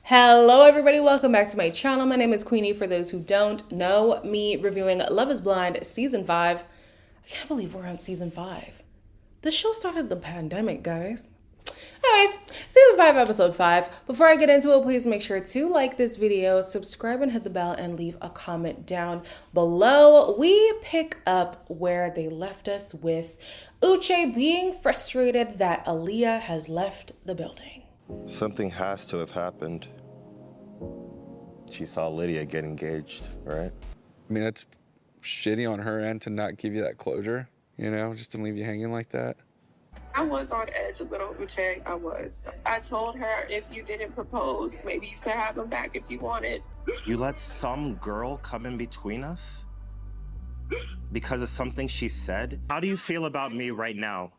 Hello everybody, welcome back to my channel. My name is Queenie. For those who don't know me, reviewing Love is Blind season 5. I can't believe we're on season 5. The show started the pandemic, guys. Anyways, season 5, episode 5. Before I get into it, please make sure to like this video, subscribe and hit the bell, and leave a comment down below. We pick up where they left us with Uche being frustrated that Aaliyah has left the building. Something has to have happened. She saw Lydia get engaged, right? I mean, it's shitty on her end to not give you that closure, you know, just to leave you hanging like that. I was on edge a little, Uche. I was. I told her if you didn't propose, maybe you could have him back if you wanted. You let some girl come in between us? Because of something she said? How do you feel about me right now?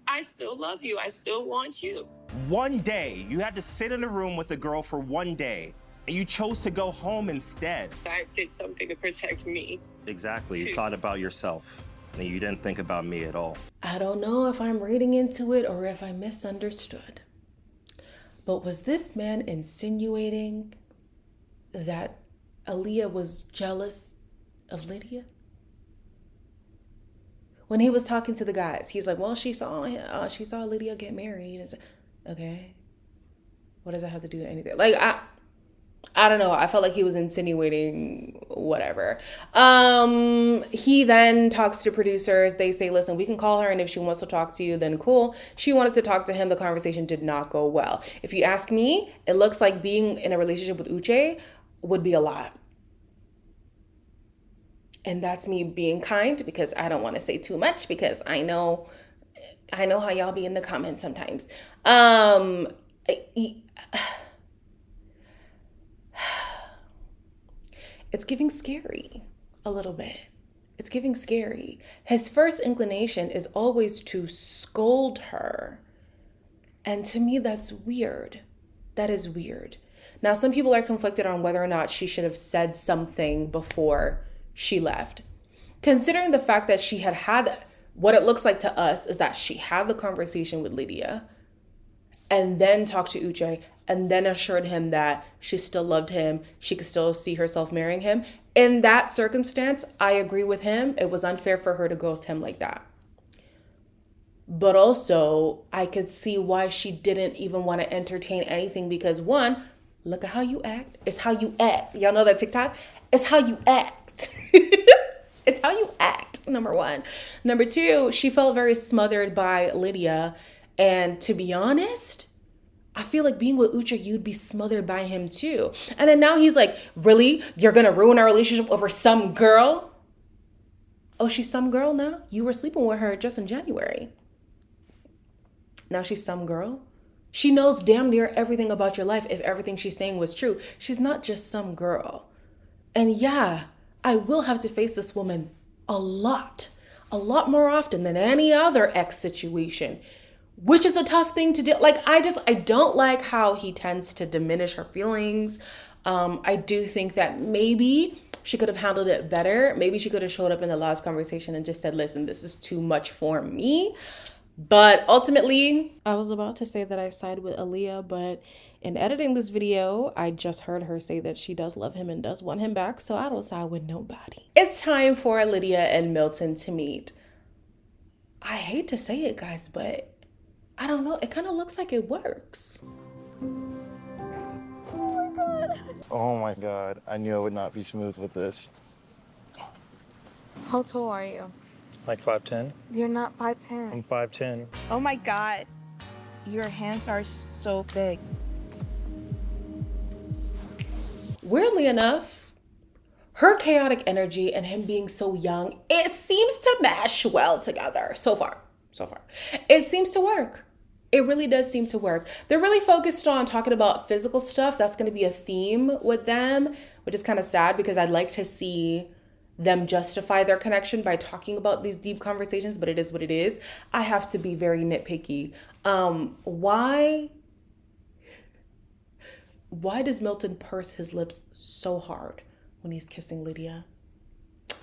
I still love you. I still want you. One day, you had to sit in a room with a girl for one day, and you chose to go home instead. I did something to protect me. Exactly, you thought about yourself, and you didn't think about me at all. I don't know if I'm reading into it or if I misunderstood. But was this man insinuating that Aaliyah was jealous of Lydia? When he was talking to the guys, he's like, well, she saw Lydia get married. It's okay. What does that have to do with anything? Like, I don't know. I felt like he was insinuating whatever. He then talks to producers. They say, listen, we can call her, and if she wants to talk to you, then cool. She wanted to talk to him. The conversation did not go well. If you ask me, it looks like being in a relationship with Uche would be a lot. And that's me being kind, because I don't want to say too much, because I know how y'all be in the comments sometimes. It's giving scary a little bit. It's giving scary. His first inclination is always to scold her. And to me, that's weird. That is weird. Now, some people are conflicted on whether or not she should have said something before she left. Considering the fact that she had what it looks like to us is that she had the conversation with Lydia and then talked to Uche and then assured him that she still loved him. She could still see herself marrying him. In that circumstance, I agree with him. It was unfair for her to ghost him like that. But also, I could see why she didn't even want to entertain anything, because one, look at how you act. It's how you act. Y'all know that TikTok? It's how you act. It's how you act, number one. Number two, she felt very smothered by Lydia. And to be honest, I feel like being with Uche, you'd be smothered by him too. And then now he's like, really? You're going to ruin our relationship over some girl? Oh, she's some girl now? You were sleeping with her just in January. Now she's some girl? She knows damn near everything about your life if everything she's saying was true. She's not just some girl. And yeah, I will have to face this woman a lot more often than any other ex situation, which is a tough thing to do. Like, I don't like how he tends to diminish her feelings. I do think that maybe she could have handled it better. Maybe she could have showed up in the last conversation and just said, listen, this is too much for me. But ultimately, I was about to say that I side with Aaliyah, but in editing this video, I just heard her say that she does love him and does want him back, so I don't side with nobody. It's time for Lydia and Milton to meet. I hate to say it, guys, but I don't know. It kind of looks like it works. Oh my God, I knew I would not be smooth with this. How tall are you? Like 5'10"? You're not 5'10". I'm 5'10". Oh my God. Your hands are so big. Weirdly enough, her chaotic energy and him being so young, it seems to mesh well together so far. It seems to work. It really does seem to work. They're really focused on talking about physical stuff. That's going to be a theme with them, which is kind of sad, because I'd like to see them justify their connection by talking about these deep conversations, but it is what it is. I have to be very nitpicky. Why does Milton purse his lips so hard when he's kissing Lydia?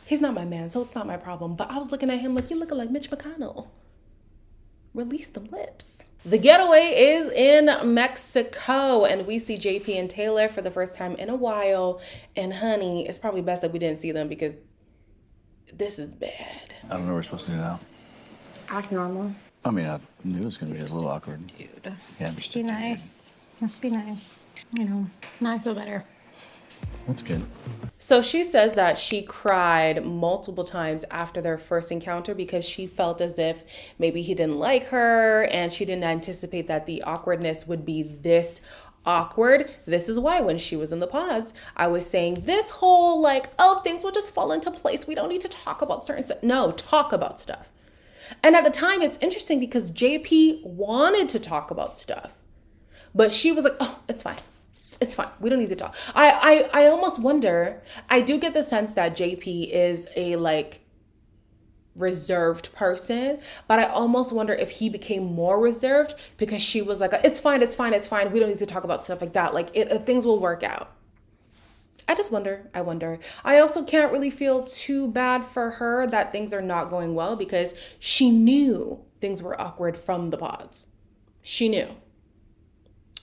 He's not my man, so it's not my problem. But I was looking at him like, you look like Mitch McConnell. release the lips. The getaway is in Mexico, and we see JP and Taylor for the first time in a while. And honey, it's probably best that we didn't see them because this is bad. I don't know what we're supposed to do now. Act normal. I mean, I knew it was going to be a little awkward. Dude. Yeah. Be nice. Must be nice. You know, now I feel better. That's good. So she says that she cried multiple times after their first encounter because she felt as if maybe he didn't like her and she didn't anticipate that the awkwardness would be this awkward. This is why when she was in the pods, I was saying this whole like, oh, things will just fall into place. We don't need to talk about certain stuff. No, talk about stuff. And at the time, it's interesting because JP wanted to talk about stuff, but she was like, oh, it's fine. It's fine. We don't need to talk. I almost wonder, I do get the sense that JP is a like reserved person, but I almost wonder if he became more reserved because she was like, it's fine. It's fine. It's fine. We don't need to talk about stuff like that. Like things will work out. I just wonder. I wonder. I also can't really feel too bad for her that things are not going well because she knew things were awkward from the pods. She knew.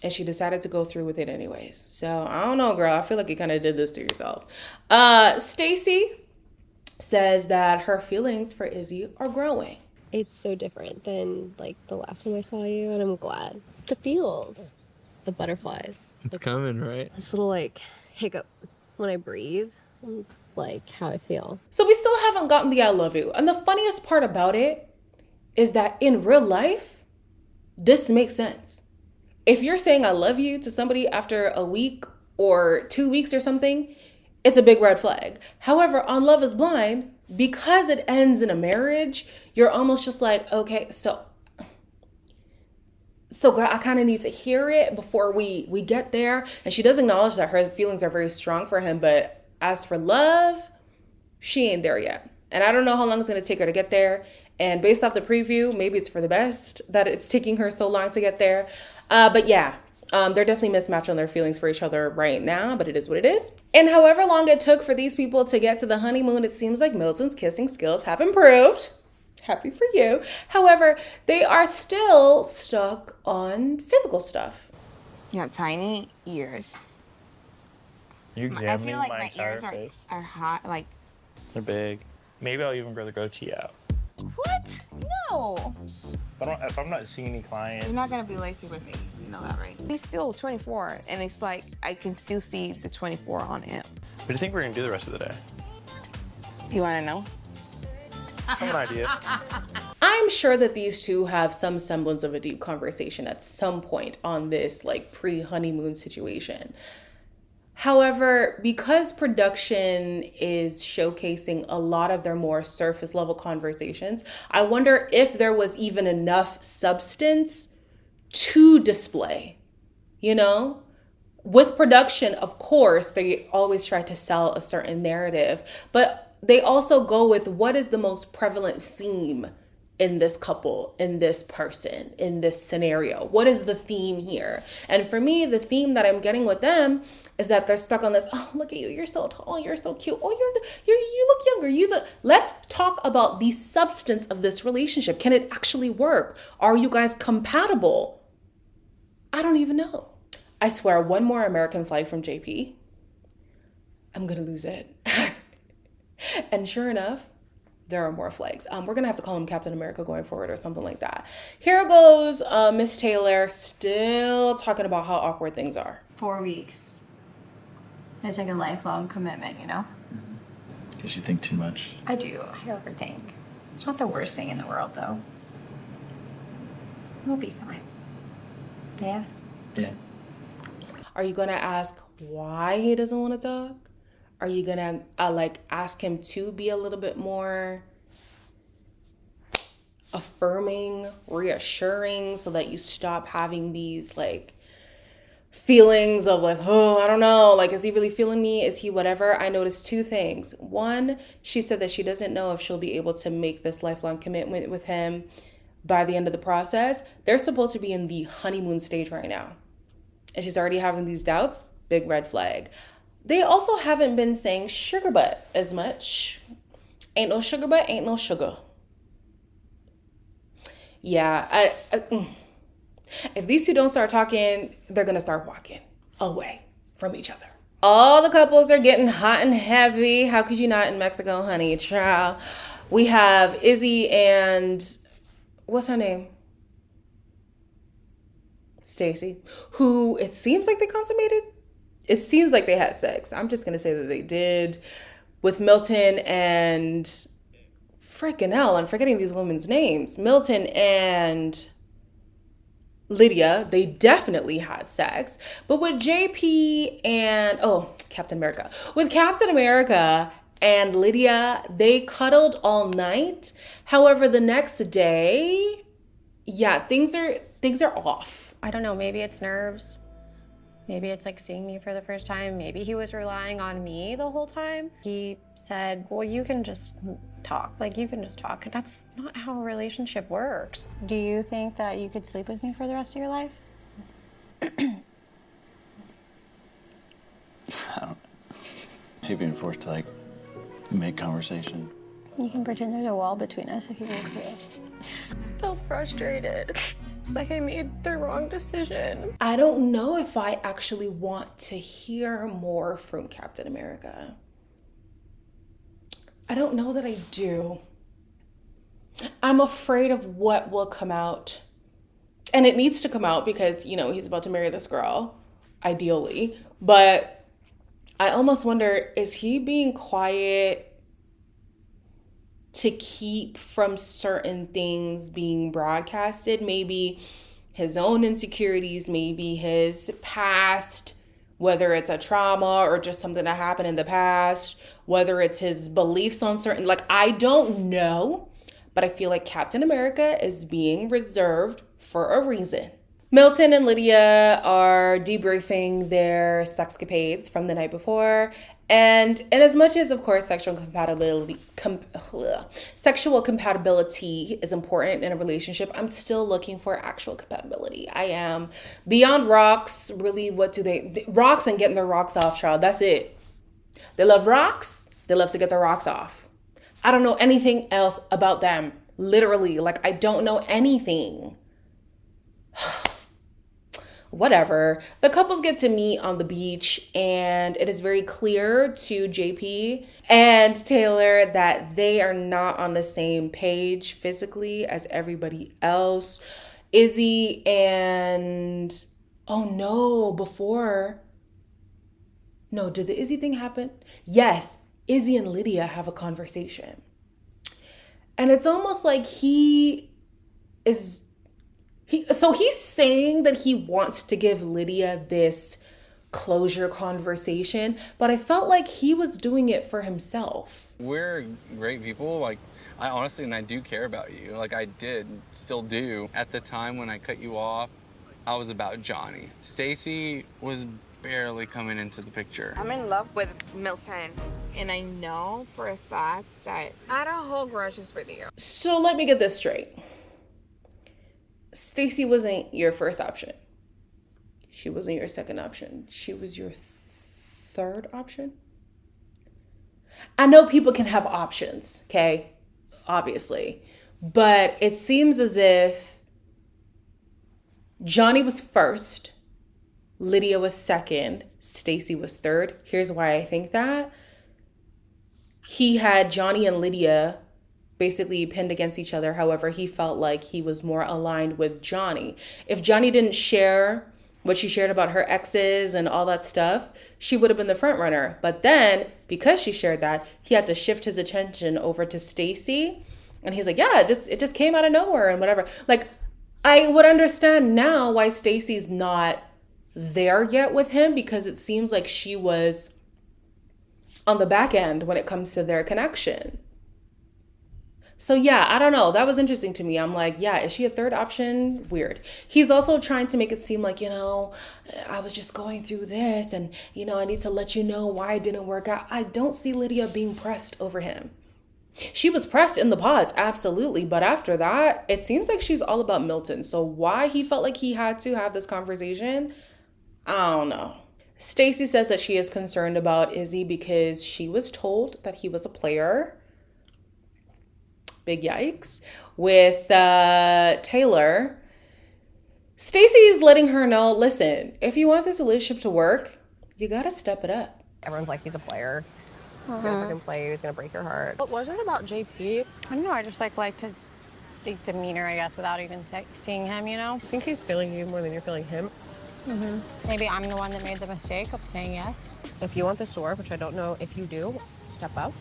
And she decided to go through with it anyways. So I don't know, girl. I feel like you kind of did this to yourself. Stacy says that her feelings for Izzy are growing. It's so different than like the last time I saw you, and I'm glad. The feels, the butterflies. It's coming, right? This little like hiccup when I breathe. It's like how I feel. So we still haven't gotten the I love you. And the funniest part about it is that in real life, this makes sense. If you're saying I love you to somebody after a week or 2 weeks or something, it's a big red flag. However, on Love is Blind, because it ends in a marriage, you're almost just like, okay, so girl, I kind of need to hear it before we get there. And she does acknowledge that her feelings are very strong for him, but as for love, she ain't there yet. And I don't know how long it's going to take her to get there. And based off the preview, maybe it's for the best that it's taking her so long to get there. But yeah, they're definitely mismatched on their feelings for each other right now, but it is what it is. And however long it took for these people to get to the honeymoon, it seems like Milton's kissing skills have improved. Happy for you. However, they are still stuck on physical stuff. You have tiny ears. You I examining feel like my my entire ears face? are hot. Like, They're big. Maybe I'll even grow the goatee out. what? No. If I'm not seeing any clients. You're not gonna be lacy with me. You know that, right? He's still 24, and it's like I can still see the 24 on him. What do you think we're gonna do the rest of the day? You wanna know? I have an idea. I'm sure that these two have some semblance of a deep conversation at some point on this like pre-honeymoon situation. However, because production is showcasing a lot of their more surface level conversations, I wonder if there was even enough substance to display, you know? With production, of course, they always try to sell a certain narrative, but they also go with what is the most prevalent theme in this couple, in this person, in this scenario. What is the theme here? And for me, the theme that I'm getting with them is that they're stuck on this, oh, look at you, you're so tall, you're so cute, oh, you look younger, let's talk about the substance of this relationship. Can it actually work? Are you guys compatible? I don't even know. I swear, one more American flag from JP, I'm gonna lose it. And sure enough, there are more flags. We're gonna have to call him Captain America going forward or something like that. Here goes Miss Taylor still talking about how awkward things are. 4 weeks. It's like a lifelong commitment, you know? Because you think too much. I do. I overthink. It's not the worst thing in the world, though. We'll be fine. Yeah? Yeah. Are you gonna ask why he doesn't want to talk? Are you gonna ask him to be a little bit more affirming, reassuring, so that you stop having these like feelings of like, oh, I don't know, like, is he really feeling me? Is he whatever? I noticed two things. One, she said that she doesn't know if she'll be able to make this lifelong commitment with him by the end of the process. They're supposed to be in the honeymoon stage right now, and she's already having these doubts. Big red flag. They also haven't been saying sugar butt as much. Ain't no sugar butt, ain't no sugar. Yeah, if these two don't start talking, they're gonna start walking away from each other. All the couples are getting hot and heavy. How could you not in Mexico, honey? Child. We have Izzy and what's her name? Stacy, who it seems like they consummated. It seems like they had sex. I'm just gonna say that they did with Milton and freaking hell, I'm forgetting these women's names. Milton and Lydia, they definitely had sex. But with JP and, Captain America. With Captain America and Lydia, they cuddled all night. However, the next day, yeah, things are off. I don't know, maybe it's nerves. Maybe it's like seeing me for the first time. Maybe he was relying on me the whole time. He said, well, you can just talk. Like, you can just talk. That's not how a relationship works. Do you think that you could sleep with me for the rest of your life? I don't hate being forced to, like, make conversation. You can pretend there's a wall between us if you want to. I felt frustrated. Like I made the wrong decision. I don't know if I actually want to hear more from Captain America. I don't know that I do. I'm afraid of what will come out. And it needs to come out because, he's about to marry this girl, ideally. But I almost wonder, is he being quiet to keep from certain things being broadcasted? Maybe his own insecurities, maybe his past, whether it's a trauma or just something that happened in the past, whether it's his beliefs on certain, I don't know, but I feel like Captain America is being reserved for a reason. Milton and Lydia are debriefing their sexcapades from the night before. And as much as, of course, sexual compatibility is important in a relationship, I'm still looking for actual compatibility. I am. Beyond rocks, really, what do rocks and getting their rocks off, child. That's it. They love rocks. They love to get their rocks off. I don't know anything else about them. Literally, I don't know anything. Whatever. The couples get to meet on the beach, and it is very clear to JP and Taylor that they are not on the same page physically as everybody else. Izzy and did the Izzy thing happen? Yes, Izzy and Lydia have a conversation. And it's almost like he's saying that he wants to give Lydia this closure conversation, but I felt like he was doing it for himself. We're great people. I honestly, and I do care about you. I did, still do. At the time when I cut you off, I was about Johnny. Stacy was barely coming into the picture. I'm in love with Milton, and I know for a fact that I had a whole grudges with you. So let me get this straight. Stacy wasn't your first option. She wasn't your second option. She was your third option. I know people can have options, okay? Obviously. But it seems as if Johnny was first, Lydia was second, Stacy was third. Here's why I think that. He had Johnny and Lydia basically pinned against each other. However, he felt like he was more aligned with Johnny. If Johnny didn't share what she shared about her exes and all that stuff, she would have been the front runner. But then, because she shared that, he had to shift his attention over to Stacy. And he's like, yeah, it just came out of nowhere and whatever. I would understand now why Stacy's not there yet with him, because it seems like she was on the back end when it comes to their connection. So yeah, I don't know. That was interesting to me. I'm like, yeah, is she a third option? Weird. He's also trying to make it seem like, I was just going through this and, I need to let you know why it didn't work out. I don't see Lydia being pressed over him. She was pressed in the pods, absolutely. But after that, it seems like she's all about Milton. So why he felt like he had to have this conversation, I don't know. Stacy says that she is concerned about Izzy because she was told that he was a player. big yikes, with Taylor. Stacy is letting her know, listen, if you want this relationship to work, you gotta step it up. Everyone's like, he's a player. He's gonna fucking play you. He's gonna break your heart. But was it about JP? I don't know. I just liked his demeanor, I guess, without even seeing him. You know. I think he's feeling you more than you're feeling him. Maybe I'm the one that made the mistake of saying yes. If you want this to work, which I don't know if you do, step up.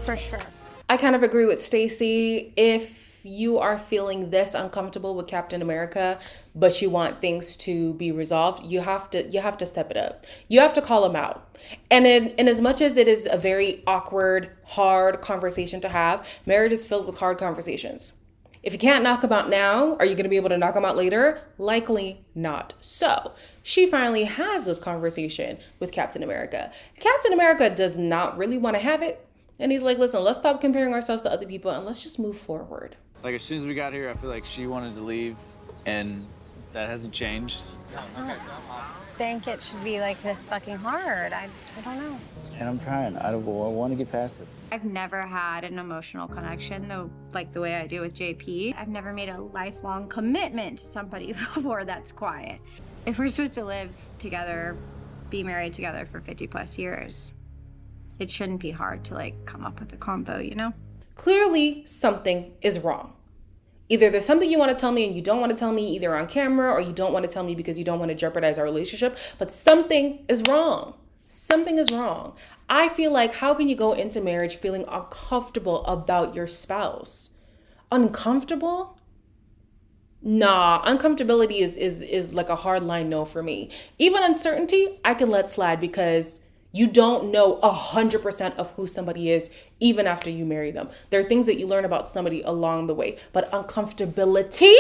For sure. I kind of agree with Stacy. If you are feeling this uncomfortable with Captain America, but you want things to be resolved, you have to step it up. You have to call him out. And in as much as it is a very awkward, hard conversation to have, marriage is filled with hard conversations. If you can't knock him out now, are you going to be able to knock him out later? Likely not. So she finally has this conversation with Captain America. Captain America does not really want to have it. And he's like, listen, let's stop comparing ourselves to other people and let's just move forward. Like, as soon as we got here, I feel like she wanted to leave, and that hasn't changed. I think it should be like this fucking hard. I don't know. And I'm trying. I want to get past it. I've never had an emotional connection, though, like the way I do with JP. I've never made a lifelong commitment to somebody before that's quiet. If we're supposed to live together, be married together for 50 plus years, it shouldn't be hard to like come up with a combo, you know? Clearly something is wrong. Either there's something you want to tell me and you don't want to tell me either on camera, or you don't want to tell me because you don't want to jeopardize our relationship, but something is wrong. Something is wrong. I feel like, how can you go into marriage feeling uncomfortable about your spouse? Uncomfortable? Nah, uncomfortability is like a hard line no for me. Even uncertainty, I can let slide because you don't know 100% of who somebody is even after you marry them. There are things that you learn about somebody along the way, but uncomfortability,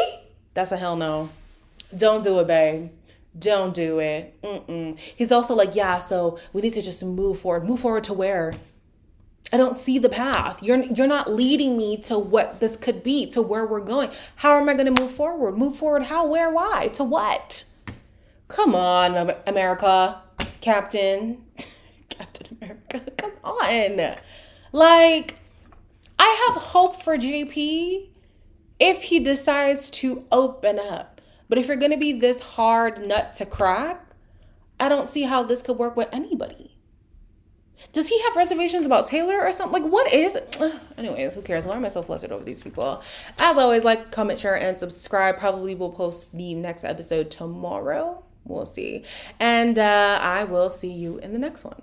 that's a hell no. Don't do it, babe. Don't do it. He's also like, yeah, so we need to just move forward. Move forward to where? I don't see the path. You're not leading me to what this could be, to where we're going. How am I going to move forward? Move forward how, where, why? To what? Come on, America. Captain America, come on. Like, I have hope for JP if he decides to open up. But if you're going to be this hard nut to crack, I don't see how this could work with anybody. Does he have reservations about Taylor or something? Like, what is it? Anyways, who cares? Why am I so flustered over these people? As always, like, comment, share, and subscribe. Probably will post the next episode tomorrow. We'll see. And I will see you in the next one.